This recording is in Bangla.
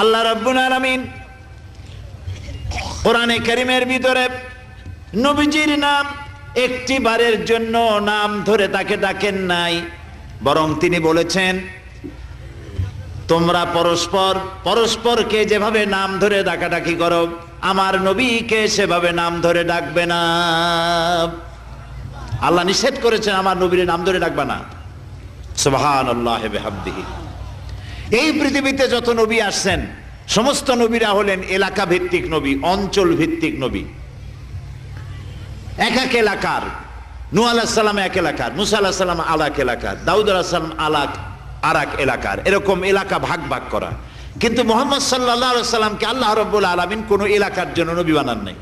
আল্লাহ রাব্বুল আলামিন কোরআনে কারীমের ভিতরে নবীজির নাম একটি বারের জন্য নাম ধরে তাকে ডাকেন নাই, বরং তিনি বলেছেন তোমরা পরস্পর পরস্পরকে যেভাবে নাম ধরে ডাকাডাকি করো আমার নবীকে সেভাবে নাম ধরে ডাকবে না। আল্লাহ নিষেধ করেছেন আমার নবীর নাম ধরে ডাকবে না। সুবহানাল্লাহি ওয়া বিহামদিহি। এই পৃথিবীতে যত নবী আসছেন সমস্ত নবীরা হলেন এলাকা ভিত্তিক নবী, অঞ্চল ভিত্তিক নবী। এক এক এলাকার, নূহ আলাইহিস সালাম এক এলাকার, মুসা আলাইহিস সালাম আলাক এলাকার, দাউদ আলাইহিস সালাম আরাক এলাকার, এরকম এলাকা ভাগ ভাগ করা। কিন্তু মুহাম্মদ সাল্লাল্লাহু আলাইহি ওয়াসাল্লামকে আল্লাহ রাব্বুল আলামিন কোন এলাকার জন্য নবী বানান নাই।